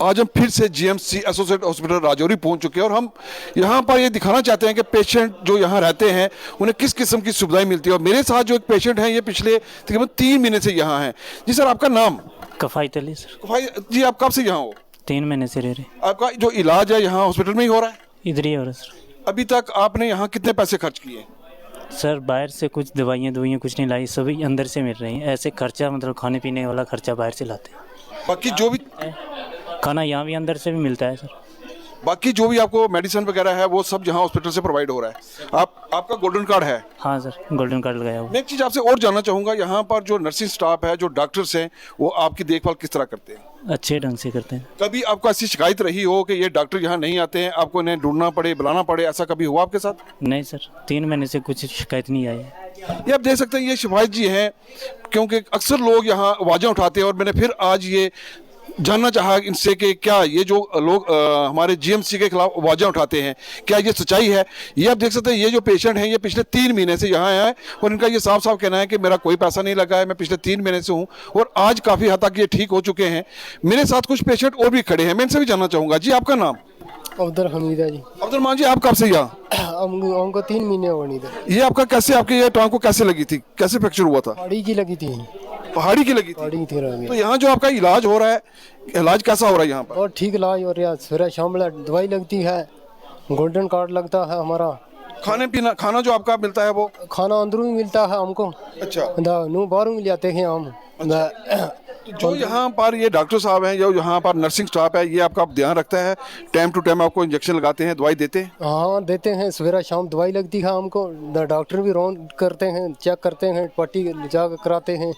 आज हम फिर से जीएमसी एसोसिएट हॉस्पिटल राजौरी पहुंच चुके हैं और हम यहां पर ये दिखाना चाहते हैं कि पेशेंट जो यहां रहते हैं उन्हें किस किस्म की सुविधाएं मिलती है। और मेरे साथ जो एक पेशेंट हैं, ये पिछले तकरीबन 3 महीने से यहां हैं। जी सर, आपका नाम? कफायत अली सर। कफायत जी, आप कब से यहाँ हो? 3 महीने से रह रहे। आपका जो इलाज है यहाँ हॉस्पिटल में ही हो रहा है? इधर ही हो रहा है सर। अभी तक आपने यहाँ कितने पैसे खर्च किए? सर बाहर से कुछ दवाइयाँ कुछ नहीं लाई, सभी अंदर से मिल रही हैं। ऐसे खर्चा मतलब खाने पीने वाला खर्चा बाहर से लाते हैं। बाकी जो भी खाना यहाँ भी अंदर से भी मिलता है सर। बाकी जो भी आपको मेडिसिन वगैरह है वो सब यहाँ हॉस्पिटल से प्रोवाइड हो रहा है। आपका गोल्डन कार्ड है? हाँ सर, गोल्डन कार्ड लगाया हुआ। मैं एक चीज़ आपसे और जानना चाहूँगा, यहाँ पर जो नर्सिंग स्टाफ है, जो डॉक्टर्स हैं, वो आपकी देखभाल किस तरह करते हैं? अच्छे ढंग से करते हैं। कभी आपको ऐसी शिकायत रही हो कि ये डॉक्टर यहाँ नहीं आते हैं, आपको इन्हें ढूंढना पड़े, बुलाना पड़े, ऐसा कभी हुआ आपके साथ? नहीं सर, 3 महीने से कुछ शिकायत नहीं आई है। ये आप देख सकते हैं, ये शिफायत जी हैं, क्योंकि अक्सर लोग यहाँ आवाज़ें उठाते हैं और मैंने फिर आज ये जानना चाहा इनसे कि क्या ये जो लोग हमारे जीएमसी के खिलाफ आवाज़ें उठाते हैं, क्या ये सच्चाई है? ये आप देख सकते हैं, ये जो पेशेंट हैं ये पिछले 3 महीने से यहाँ आए हैं और इनका ये साफ साफ कहना है कि मेरा कोई पैसा नहीं लगा है, मैं पिछले 3 महीने से हूँ और आज काफ़ी हद तक ये ठीक हो चुके हैं। मेरे साथ कुछ पेशेंट और भी खड़े हैं, मैं इनसे भी जानना चाहूँगा। जी, आपका नाम? अब्दुल हमीद है जी। अब्दुल मान जी, आप कब से यहाँ? हमको 3 महीने हो गए इधर। ये आपका कैसे, आपके ये टांग को कैसे लगी थी, कैसे फ्रैक्चर हुआ था? पहाड़ी की लगी थी। पहाड़ी की लगी थी? पहाड़ी थी। तो यहाँ जो आपका इलाज हो रहा है, इलाज कैसा हो रहा है यहाँ पर? और ठीक इलाज हो रहा है। सवेरे शाम दवाई लगती है, गोल्डन कार्ड लगता है हमारा। खाने पीना, खाना जो आपका मिलता है वो? खाना अंदरों ही मिलता है हमको। अच्छा। नू बाहरों मिल जाते हैं हम। तो जो यहाँ पर ये डॉक्टर साहब हैं, जो यहाँ पर नर्सिंग स्टाफ है, ये आपका ध्यान रखता है, टाइम टू टाइम आपको इंजेक्शन लगाते हैं, दवाई देते हैं? हाँ देते हैं, सवेरे शाम दवाई लगती है हमको। डॉक्टर भी राउंड करते हैं, चेक करते हैं, पट्टी जाकर कराते हैं,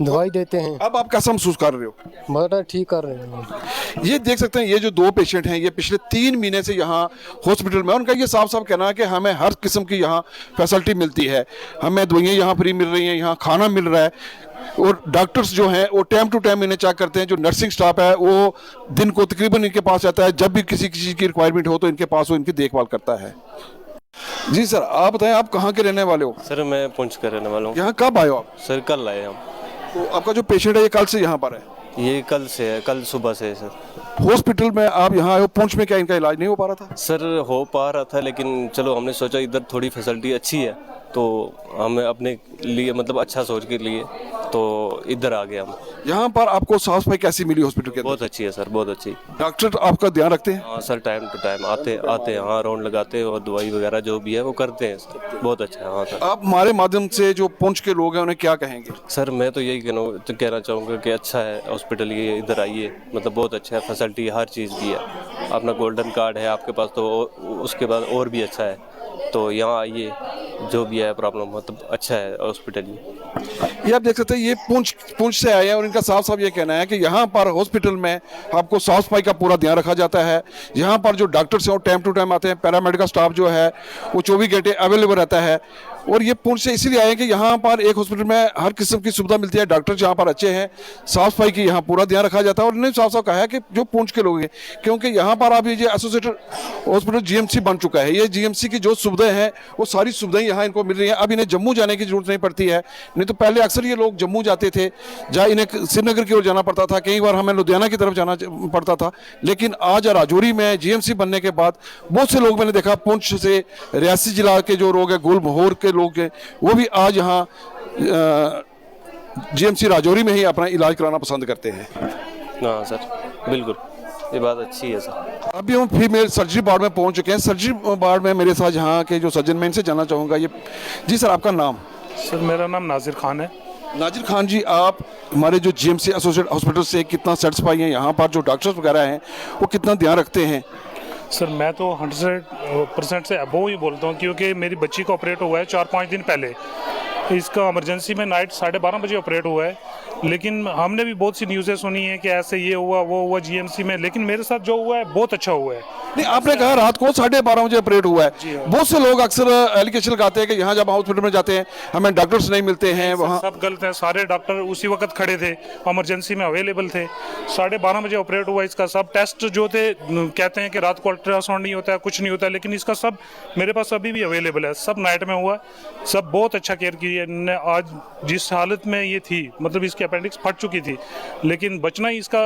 दवाई देते हैं। अब आप कैसा महसूस कर रहे हो? बड़ा ठीक कर रहे हैं। ये देख सकते हैं, ये जो 2 पेशेंट हैं, ये पिछले 3 महीने से यहाँ हॉस्पिटल में, उनका ये साफ साफ कहना है कि हमें हर किस्म की यहाँ फैसिलिटी मिलती है, हमें दवाइयाँ यहाँ फ्री मिल रही हैं, यहाँ खाना मिल रहा है और डॉक्टर्स जो हैं वो टाइम टू टाइम इन्हें चेक करते हैं। जो नर्सिंग स्टाफ है वो दिन को तकरीबन इनके पास आता है, जब भी किसी चीज़ की रिक्वायरमेंट हो तो इनके पास वो इनकी देखभाल करता है। जी सर, आप बताएं, आप कहाँ के रहने वाले हो? सर मैं पुंछ का रहने वाला हूँ। यहाँ कब आए हो आप? सर कल आए हम। तो आपका जो पेशेंट है ये कल से यहाँ पर है? ये कल से है, कल सुबह से है सर। हॉस्पिटल में आप यहाँ आए हो, पुंछ में क्या इनका इलाज नहीं हो पा रहा था? सर हो पा रहा था, लेकिन चलो हमने सोचा इधर थोड़ी फैसिलिटी अच्छी है तो हमें अपने लिए मतलब अच्छा सोच के लिए तो इधर आ गए हम। यहाँ पर आपको साफ सफाई कैसी मिली हॉस्पिटल के अंदर? बहुत अच्छी है सर, बहुत अच्छी। डॉक्टर आपका ध्यान रखते हैं? हाँ सर, टाइम टू टाइम आते हैं, हाँ राउंड लगाते हैं और दवाई वगैरह जो भी है वो करते हैं सर। बहुत अच्छा है। हाँ सर। आप हमारे माध्यम से जो पुंछ के लोग हैं उन्हें क्या कहेंगे? सर मैं तो यही कहना चाहूँगा कि अच्छा है हॉस्पिटल, ये इधर आइए, मतलब बहुत अच्छा है, फैसिलिटी हर चीज़ की है। अपना गोल्डन कार्ड है आपके पास तो उसके बाद और भी अच्छा है, तो यहाँ आइए, जो भी है प्रॉब्लम मतलब अच्छा है हॉस्पिटल। ये आप देख सकते हैं, ये पुंछ से आए हैं और इनका साफ साफ ये कहना है कि यहाँ पर हॉस्पिटल में आपको साफ सफाई का पूरा ध्यान रखा जाता है। यहाँ पर जो डॉक्टर्स हैं वो टाइम टू टाइम आते हैं, पैरामेडिकल स्टाफ जो है वो 24 घंटे अवेलेबल रहता है। और ये पुंछ से इसलिए आए हैं कि यहाँ पर एक हॉस्पिटल में हर किस्म की सुविधा मिलती है, डॉक्टर यहाँ पर अच्छे हैं, साफ सफाई की यहाँ पूरा ध्यान रखा जाता है। और इन्होंने साफ साफ कहा है कि जो पुंछ के लोग हैं, क्योंकि यहाँ पर आप ये एसोसिएटेड हॉस्पिटल जीएमसी बन चुका है, ये जीएमसी की जो सुविधाएं हैं वो सारी सुविधाएं यहाँ इनको मिल रही हैं। अब इन्हें जम्मू जाने की जरूरत नहीं पड़ती है, नहीं तो पहले अक्सर ये लोग जम्मू जाते थे, जहाँ इन्हें श्रीनगर की ओर जाना पड़ता था, कई बार हमें लुधियाना की तरफ जाना पड़ता था। लेकिन आज राजौरी में जीएमसी बनने के बाद बहुत से लोग मैंने देखा पुंछ से, रियासी जिला के जो लोग हैं, गुलमोहर के लोग हैं, वो भी आज यहाँ जीएमसी राजौरी में ही अपना इलाज कराना पसंद करते हैं। हाँ सर, बिल्कुल ये बात अच्छी है सर। अभी हम फीमेल सर्जरी वार्ड में पहुंच चुके हैं। सर्जरी वार्ड में मेरे साथ यहाँ के जो सर्जन, मैं इनसे जानना चाहूँगा। ये जी सर, आपका नाम? सर मेरा नाम नाजिर खान है। नाजिर खान जी, आप हमारे जो जीएमसी एसोसिएट हॉस्पिटल से कितना सेटिस्फाई हैं? यहाँ पर जो डॉक्टर्स वगैरह हैं वो कितना ध्यान रखते हैं? सर मैं तो 100% से अबोव ही बोलता हूँ, क्योंकि मेरी बच्ची का ऑपरेट हुआ है 4-5 दिन पहले। इसका इमरजेंसी में नाइट 12:30 बजे ऑपरेट हुआ है, लेकिन हमने भी बहुत सी न्यूज़ें सुनी है कि ऐसे ये हुआ वो हुआ जीएमसी में, लेकिन मेरे साथ जो हुआ है बहुत अच्छा हुआ है। नहीं, आपने कहा रात को 12:30 बजे ऑपरेट हुआ है। बहुत से लोग अक्सर एलिगेशन लगाते हैं कि यहाँ जब हॉस्पिटल में जाते हैं हमें डॉक्टर्स नहीं मिलते हैं। वहाँ सब गलत है, सारे डॉक्टर उसी वक्त खड़े थे, इमरजेंसी में अवेलेबल थे। 12:30 बजे ऑपरेट हुआ। इसका सब टेस्ट जो थे, कहते हैं कि रात को अल्ट्रासाउंड नहीं होता है, कुछ नहीं होता है, लेकिन इसका सब मेरे पास अभी भी अवेलेबल है। सब नाइट में हुआ, सब बहुत अच्छा केयर की है। आज जिस हालत में ये थी, मतलब इसकी अपेंडिक्स फट चुकी थी, लेकिन बचना ही इसका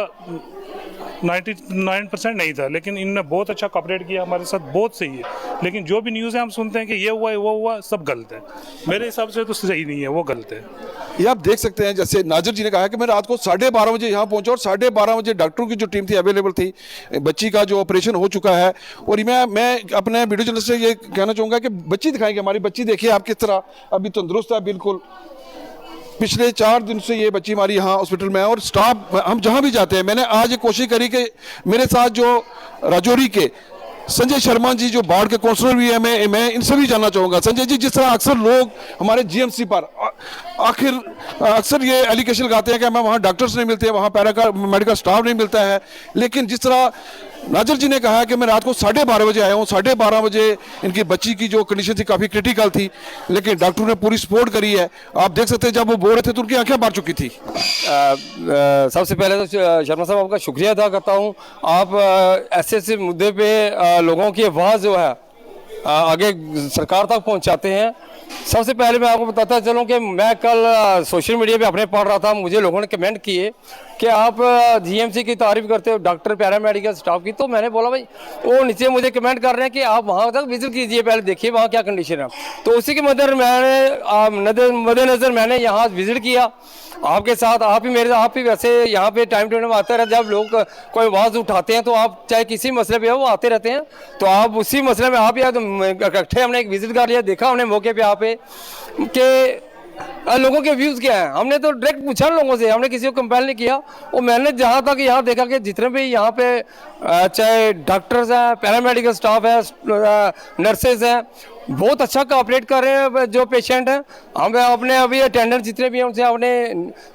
99% नहीं था, लेकिन इनने बहुत अच्छा कॉपरेट किया हमारे साथ, बहुत सही है। लेकिन जो भी न्यूज़ है हम सुनते हैं कि ये हुआ वो हुआ, सब गलत है। मेरे हिसाब से तो सही नहीं है, वो गलत है। ये आप देख सकते हैं, जैसे नाजिर जी ने कहा कि मैं रात को 12:30 बजे यहाँ पहुंचा और 12:30 बजे डॉक्टरों की जो टीम थी अवेलेबल थी, बच्ची का जो ऑपरेशन हो चुका है। और मैं अपने वीडियो जर्नलिस्ट से ये कहना चाहूँगा कि बच्ची दिखाएंगे, हमारी बच्ची देखिए आप किस तरह अभी तंदुरुस्त है बिल्कुल। पिछले 4 दिन से ये बच्ची हमारी यहाँ हॉस्पिटल में है और स्टाफ हम जहाँ भी जाते हैं, मैंने आज एक कोशिश करी कि मेरे साथ जो राजौरी के संजय शर्मा जी जो बाढ़ के काउंसलर भी है, मैं इनसे भी जानना चाहूँगा। संजय जी, जिस तरह अक्सर लोग हमारे जीएमसी पर अक्सर ये एलिगेशन लगाते हैं कि हमें वहाँ डॉक्टर्स नहीं मिलते, वहाँ मेडिकल स्टाफ नहीं मिलता है, लेकिन जिस तरह नाजिर जी ने कहा कि मैं रात को 12:30 बजे आया हूँ, 12:30 बजे इनकी बच्ची की जो कंडीशन थी काफ़ी क्रिटिकल थी, लेकिन डॉक्टरों ने पूरी सपोर्ट करी है। आप देख सकते हैं जब वो बोल रहे थे तो उनकी आंखें भर चुकी थी। सबसे पहले तो शर्मा साहब आपका शुक्रिया अदा करता हूँ। आप ऐसे मुद्दे पे लोगों की आवाज़ जो है आगे सरकार तक पहुँचाते हैं। सबसे पहले मैं आपको बताता चलूँ कि मैं कल सोशल मीडिया पे अपने पढ़ रहा था, मुझे लोगों ने कमेंट किए कि आप जीएमसी की तारीफ करते हो, डॉक्टर पैरामेडिकल स्टाफ की। तो मैंने बोला भाई, वो नीचे मुझे कमेंट कर रहे हैं कि आप वहाँ तक विजिट कीजिए, पहले देखिए वहाँ क्या कंडीशन है। तो उसी के मद्देनज़र मैंने यहाँ विजिट किया आपके साथ। आप ही वैसे यहाँ पे टाइम टू टाइम आते रहते हैं। जब लोग कोई आवाज़ उठाते हैं तो आप चाहे किसी मसले पे हो वो आते रहते हैं, तो आप उसी मसले में आप इकट्ठे हमने एक विजिट कर लिया, देखा हमने मौके पे यहाँ पे कि लोगों के व्यूज़ क्या हैं। हमने तो डायरेक्ट पूछा लोगों से, हमने किसी को कंपेल नहीं किया। और मैंने जहाँ तक यहाँ देखा कि जितने भी यहाँ पे चाहे डॉक्टर्स हैं, पैरामेडिकल स्टाफ है, नर्सेज हैं, बहुत अच्छा कोऑपरेट कर रहे हैं जो पेशेंट हैं। हम अपने अभी अटेंडेंट जितने भी हैं उनसे अपने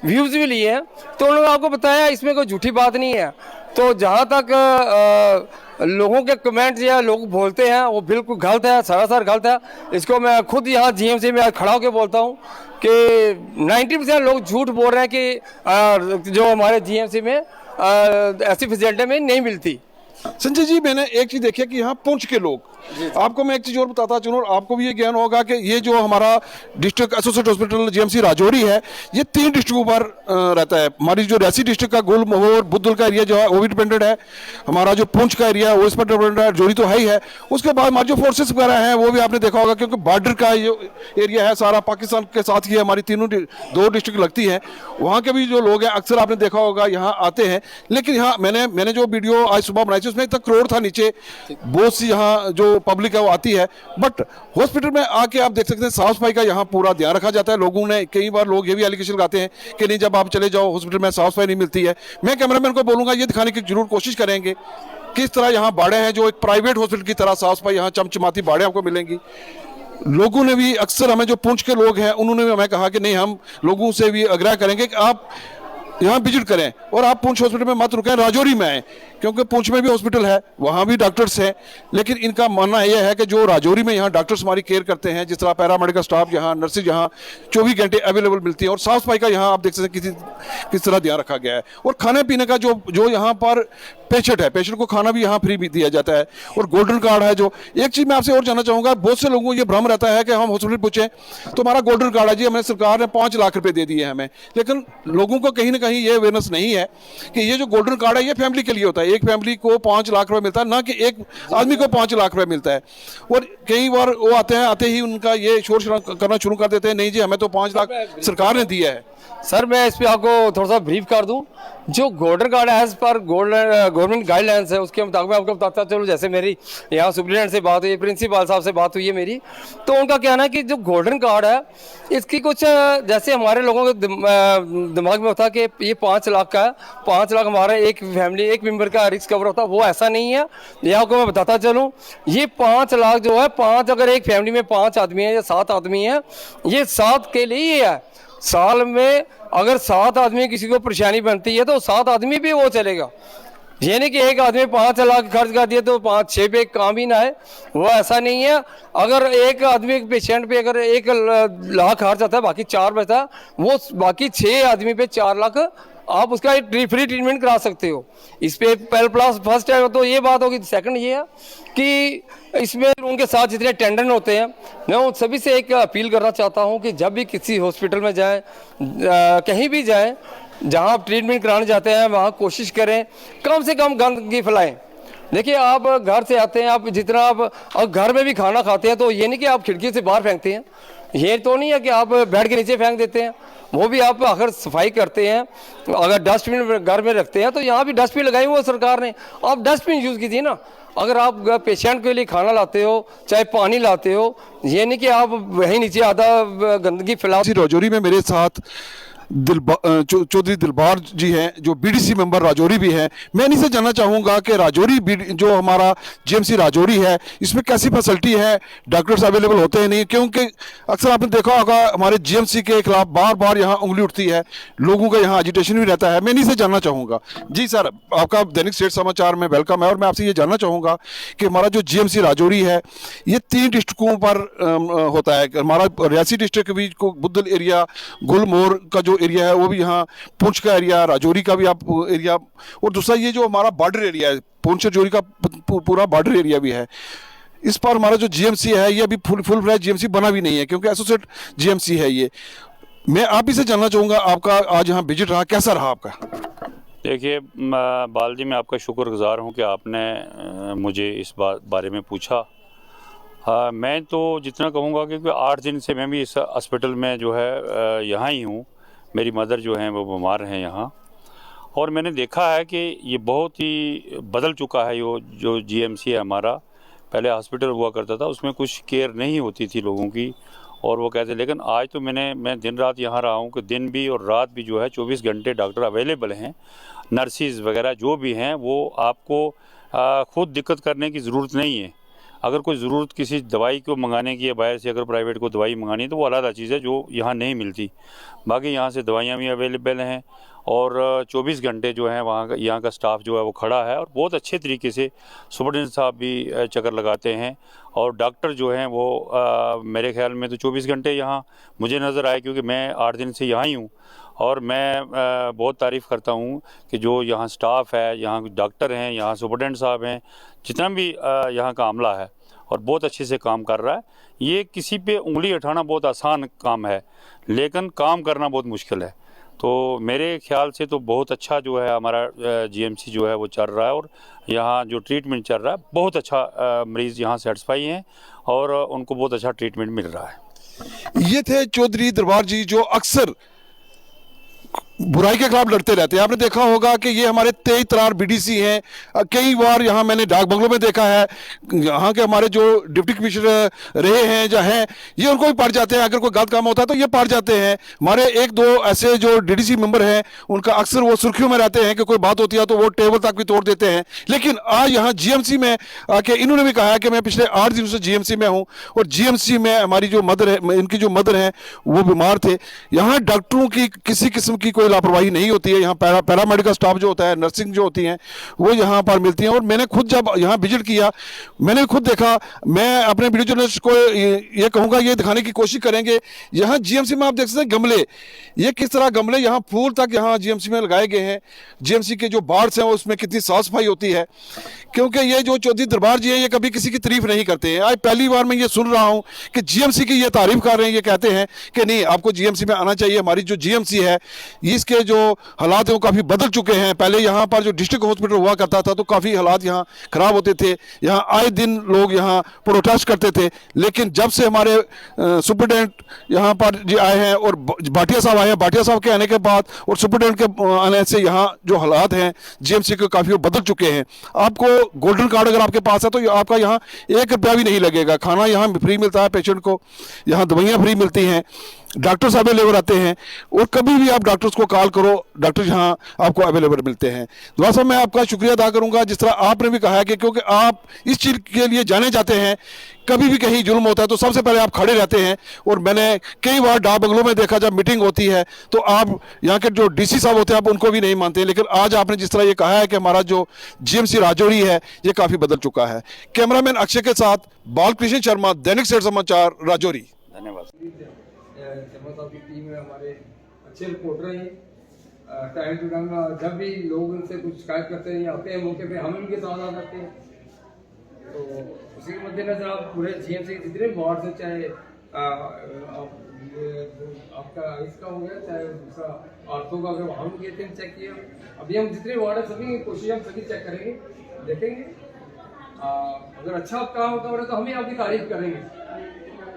व्यूज़ भी लिए हैं, तो उन्होंने आपको बताया इसमें कोई झूठी बात नहीं है। तो जहाँ तक लोगों के कमेंट्स या लोग बोलते हैं वो बिल्कुल गलत है, सरासर गलत है। इसको मैं खुद यहाँ जीएमसी में खड़ा होकर बोलता हूँ कि 90% लोग झूठ बोल रहे हैं कि जो हमारे जीएमसी में ऐसी फैसिलिटी में नहीं मिलती। संजय जी, मैंने एक चीज देखी कि यहाँ पुंछ के लोग, आपको मैं एक चीज और बताता चलूँ, आपको भी ये ज्ञान होगा कि ये जो हमारा district associate hospital GMC Rajouri है, ये 3 डिस्ट्रिक्टों पर रहता है। हमारी जो रियासी डिस्ट्रिक्ट का गुल मोहर बुद्धुल का एरिया जो है वो भी डिपेंडेंट है, हमारा जो पुंछ का एरिया है वो इस पर डिपेंडेंट है, जोड़ी तो है ही है। उसके बाद हमारे जो फोर्सेस वगैरह हैं वो भी आपने देखा होगा, क्योंकि बॉर्डर का जो एरिया है सारा पाकिस्तान के साथ ही हमारी 2 डिस्ट्रिक्ट लगती हैं। वहाँ के भी जो लोग हैं अक्सर आपने देखा होगा यहाँ आते हैं। लेकिन यहाँ मैंने जो वीडियो आज सुबह बनाई थी उसमें तक करोड़ था, नीचे बहुत सी यहाँ जो पब्लिक है वो आती है, बट हॉस्पिटल में आके आप देख सकते हैं साफ सफाई का यहाँ पूरा ध्यान रखा जाता है। लोगों ने कई बार लोग ये भी एलिगेशन लगाते हैं कि नहीं, जब आप चले जाओ हॉस्पिटल में साफ सफाई नहीं मिलती है। मैं कैमरामैन को बोलूँगा ये दिखाने की जरूर कोशिश करेंगे किस तरह यहाँ बाड़े हैं, जो एक प्राइवेट हॉस्पिटल की तरह साफ सफाई, यहाँ चमचमाती बाड़े आपको मिलेंगी। लोगों ने भी अक्सर हमें जो पुंछ के लोग हैं उन्होंने भी हमें कहा कि नहीं, हम लोगों से भी आग्रह करेंगे कि आप यहाँ विजिट करें और आप पुंछ हॉस्पिटल में मत रुकें, राजौरी में आएँ, क्योंकि पुंछ में भी हॉस्पिटल है, वहाँ भी डॉक्टर्स हैं। लेकिन इनका मानना यह है कि जो राजौरी में यहाँ डॉक्टर्स हमारी केयर करते हैं, जिस तरह पैरामेडिकल स्टाफ यहाँ, नर्सेज यहाँ 24 घंटे अवेलेबल मिलती हैं, और साफ सफाई का यहाँ आप देख सकते हैं किस तरह ध्यान रखा गया है। और खाने पीने का जो यहाँ पर पेशेंट है, पेशेंट को खाना भी यहाँ फ्री भी दिया जाता है। और गोल्डन कार्ड है जो, एक चीज़ मैं आपसे और जानना चाहूँगा, बहुत से लोगों को ये भ्रम रहता है कि हम हॉस्पिटल पूछें तो हमारा गोल्डन कार्ड है जी, हमें सरकार ने 5 लाख रुपए दे दिए हमें, लेकिन लोगों को कहीं ना कहीं ये अवेयरनेस नहीं है कि ये जो गोल्डन कार्ड है ये फैमिली के लिए होता है। एक फैमिली को 5 लाख रुपए मिलता है, ना कि एक आदमी को 5 लाख रुपए मिलता है। और कई बार वो आते ही उनका ये शोर करना शुरू कर देते हैं, नहीं जी हमें तो 5 लाख सरकार ने दिया है। सर मैं इस पे आपको थोड़ा सा ब्रीफ कर दूं। जो गोल्डन कार्ड एज पर गवर्नमेंट गाइडलाइंस है उसके मुताबिक मैं आपको बताता चलूँ। जैसे मेरी यहाँ सुप्रीडेंट से बात हुई, प्रिंसिपल साहब से बात हुई है मेरी, तो उनका कहना है कि जो गोल्डन कार्ड है इसकी कुछ जैसे हमारे लोगों के दिमाग में होता है कि ये 5 लाख का है, 5 लाख हमारा एक फैमिली एक मेंबर का रिस्क कवर होता है, वो ऐसा नहीं है। ये आपको मैं बताता चलूँ, ये 5 लाख जो है, 5 अगर एक फैमिली में 5 आदमी है या 7 आदमी है, ये 7 के लिए ही है। साल में अगर 7 आदमी किसी को परेशानी बनती है तो 7 आदमी भी वो चलेगा। ये नहीं कि एक आदमी 5 लाख खर्च कर दिए तो 5-6 पे काम ही ना है, वो ऐसा नहीं है। अगर एक आदमी एक पेशेंट पे अगर 1 लाख खर्च आता है, बाकी 4 बचता है, वो बाकी 6 आदमी पे 4 लाख आप उसका फ्री ट्रीटमेंट करा सकते हो। इस पे पहले प्लस फर्स्ट है तो ये बात होगी। सेकंड ये है कि इसमें उनके साथ जितने अटेंडेंट होते हैं, मैं उन सभी से एक अपील करना चाहता हूं कि जब भी किसी हॉस्पिटल में जाएं, कहीं भी जाएं, जहाँ आप ट्रीटमेंट कराने जाते हैं वहाँ कोशिश करें कम से कम गंदगी फैलाएं। देखिए आप घर से आते हैं, आप जितना आप घर में भी खाना खाते हैं तो ये नहीं कि आप खिड़की से बाहर फेंकते हैं, ये तो नहीं है कि आप बेड के नीचे फेंक देते हैं, वो भी आप अगर सफाई करते हैं, अगर डस्टबिन घर में रखते हैं तो यहाँ भी डस्टबिन लगाई हुई है सरकार ने, आप डस्टबिन यूज़ कीजिए ना। अगर आप पेशेंट के लिए खाना लाते हो चाहे पानी लाते हो, ये नहीं कि आप वहीं नीचे आधा गंदगी फैलाओ। राजौरी में मेरे साथ चौधरी दिलबार जी हैं जो बीडीसी मेंबर राजौरी भी हैं। मैं इन्हीं से जानना चाहूँगा कि राजौरी जो हमारा जीएमसी राजौरी है इसमें कैसी फैसिलिटी है, डॉक्टर्स अवेलेबल होते हैं नहीं, क्योंकि अक्सर आपने देखा होगा हमारे जीएमसी के खिलाफ बार बार यहाँ उंगली उठती है, लोगों का यहाँ एजिटेशन भी रहता है। मैं इन्हीं से जानना चाहूँगा। जी सर, आपका दैनिक स्टेट समाचार में वेलकम है और मैं आपसे ये जानना चाहूँगा कि हमारा जो जीएमसी राजौरी है ये 3 डिस्ट्रिक्टों पर होता है। हमारा रियासी डिस्ट्रिक्ट भी को बुद्धल एरिया, गुलमोहर का जो एरिया है वो भी यहाँ, पुंछ का एरिया, राजौरी का भी आप एरिया, और दूसरा ये जो हमारा बॉर्डर एरिया है पुंछ राजौरी का पूरा बॉर्डर एरिया भी है। इस पर हमारा जो जीएमसी है ये अभी फुल फ्लैश जीएमसी बना भी नहीं है क्योंकि एसोसिएट जीएमसी है ये। मैं आप ही से जानना चाहूँगा आपका आज यहाँ विजिट रहा, कैसा रहा आपका? देखिए बाल जी, मैं आपका शुक्रगुजार हूँ कि आपने मुझे इस बारे में पूछा। मैं तो जितना कहूँगा कि 8 दिन से मैं भी इस हॉस्पिटल में जो है यहाँ ही हूँ। मेरी मदर जो हैं वो बीमार हैं यहाँ, और मैंने देखा है कि ये बहुत ही बदल चुका है। ये जो जीएमसी है हमारा, पहले हॉस्पिटल हुआ करता था उसमें कुछ केयर नहीं होती थी लोगों की, और वो कहते, लेकिन आज तो मैं दिन रात यहाँ रहा हूँ कि दिन भी और रात भी जो है 24 घंटे डॉक्टर अवेलेबल हैं, नर्सिस वगैरह जो भी हैं, वो आपको खुद दिक्कत करने की ज़रूरत नहीं है। अगर कोई ज़रूरत किसी दवाई को मंगाने की है बाहर से, अगर प्राइवेट को दवाई मंगानी है तो वो अलग चीज़ है जो यहाँ नहीं मिलती। बाकी यहाँ से दवाइयाँ भी अवेलेबल हैं और 24 घंटे जो है वहाँ का यहाँ का स्टाफ जो है वो खड़ा है, और बहुत अच्छे तरीके से सुपरडेंट साहब भी चक्कर लगाते हैं, और डॉक्टर जो हैं वो मेरे ख्याल में तो 24 घंटे यहाँ मुझे नज़र आए, क्योंकि मैं 8 दिन से यहाँ ही हूँ। और मैं बहुत तारीफ़ करता हूँ कि जो यहाँ स्टाफ है, यहाँ डॉक्टर हैं, यहाँ सुपरडेंट साहब हैं, जितना भी यहाँ का अमला है और बहुत अच्छे से काम कर रहा है। ये किसी पे उंगली उठाना बहुत आसान काम है, लेकिन काम करना बहुत मुश्किल है। तो मेरे ख्याल से तो बहुत अच्छा जो है हमारा जीएमसी जो है वो चल रहा है, और यहाँ जो ट्रीटमेंट चल रहा है बहुत अच्छा, मरीज़ यहाँ सेटिस्फाई हैं और उनको बहुत अच्छा ट्रीटमेंट मिल रहा है। ये थे चौधरी दरबार जी जो अक्सर बुराई के खिलाफ लड़ते रहते हैं। आपने देखा होगा कि ये हमारे 23 तरार बीडीसी हैं। कई बार यहाँ मैंने डाक बंगलों में देखा है, यहाँ के हमारे जो डिप्टी कमिश्नर रहे हैं या हैं, ये उनको भी पढ़ जाते हैं। अगर कोई गलत काम होता है तो ये पढ़ जाते हैं। हमारे 1-2 ऐसे जो डीडीसी मेंबर हैं उनका अक्सर वो सुर्खियों में रहते हैं कि कोई बात होती है तो वो टेबल तक भी तोड़ देते हैं। लेकिन आज यहाँ जीएमसी में आके इन्होंने भी कहा है कि मैं पिछले 8 दिनों से जीएमसी में हूँ, और जीएमसी में हमारी जो मदर है, इनकी जो मदर हैं वो बीमार थे। यहाँ डॉक्टरों की किसी किस्म की कोई लापरवाही नहीं होती है। यहाँ पैरामेडिकल स्टाफ जो होता है, नर्सिंग जो होती हैं वो यहाँ पर मिलती हैं। और मैंने खुद जब यहाँ विजिट किया, मैंने खुद देखा। मैं अपने वीडियो जर्नलिस्ट को ये कहूँगा, ये दिखाने की कोशिश करेंगे। यहाँ जीएमसी में आप देख सकते हैं गमले, ये किस तरह गमले यहाँ फूल तक यहाँ जीएमसी में लगाए गए हैं। जीएमसी के जो वार्ड्स हैं उसमें कितनी साफ सफाई होती है, क्योंकि ये जो चौधरी दरबार जी हैं ये कभी किसी की तारीफ नहीं करते हैं। आज पहली बार मैं ये सुन रहा हूँ कि जीएमसी की ये तारीफ कर रहे हैं। ये कहते हैं कि नहीं, आपको जीएमसी में आना चाहिए। हमारी जो जीएमसी है इसके जो हालात हैं वो काफ़ी बदल चुके हैं। पहले यहाँ पर जो डिस्ट्रिक्ट हॉस्पिटल हुआ करता था तो काफ़ी हालात यहाँ ख़राब होते थे। यहाँ आए दिन लोग यहाँ प्रोटेस्ट करते थे, लेकिन जब से हमारे सुपरडेंट यहाँ पर आए हैं और भाटिया साहब आए हैं, भाटिया साहब के आने के बाद और सुपरडेंट के आने से यहाँ जो हालात हैं जीएमसी के काफ़ी बदल चुके हैं। आपको गोल्डन कार्ड अगर आपके पास है तो आपका यहाँ 1 रुपया भी नहीं लगेगा। खाना यहाँ फ्री मिलता है पेशेंट को, यहाँ दवाइयाँ फ्री मिलती हैं, डॉक्टर्स अवेलेबल रहते हैं, और कभी भी आप डॉक्टर्स को कॉल करो, डॉक्टर यहाँ आपको अवेलेबल मिलते हैं। दुआ साहब, मैं आपका शुक्रिया अदा करूँगा, जिस तरह आपने भी कहा है कि क्योंकि आप इस चीज़ के लिए जाने जाते हैं, कभी भी कहीं जुल्म होता है तो सबसे पहले आप खड़े रहते हैं। और मैंने कई बार डाक बंगलों में देखा, जब मीटिंग होती है तो आप यहाँ के जो डीसी साहब होते हैं आप उनको भी नहीं मानते, लेकिन आज आपने जिस तरह ये कहा है कि हमारा जो जीएमसी राजौरी है ये काफ़ी बदल चुका है। कैमरामैन अक्षय के साथ बालकृष्ण शर्मा, दैनिक स्टेट समाचार, राजौरी। धन्यवाद। शर्मा साहब की टीम में हमारे अच्छे रिपोर्टर हैं। टाइम टू टाइम जब भी लोग उनसे कुछ शिकायत करते हैं या आते हैं मौके पे, हम उनके साथ आ जाते हैं। तो उसी के मद्देनजर आप पूरे जीएमसी के जितने वार्ड हैं, चाहे आपका इसका हो गया चाहे दूसरा आर्थो का अगर वहाँ भी गए थे चेक किया। अभी हम जितने वार्ड है सभी कोशिश हम सभी चेक करेंगे, देखेंगे। अगर अच्छा काम होता है तो हम ही आपकी तारीफ करेंगे।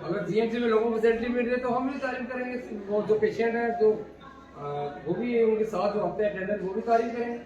अगर जीएमसी में लोगों को फैसिलिटी मिल रही है तो हम भी तारीफ करेंगे। वो जो पेशेंट है जो वो भी उनके साथ जो होते हैं अटेंडेंट वो भी तारीफ करेंगे।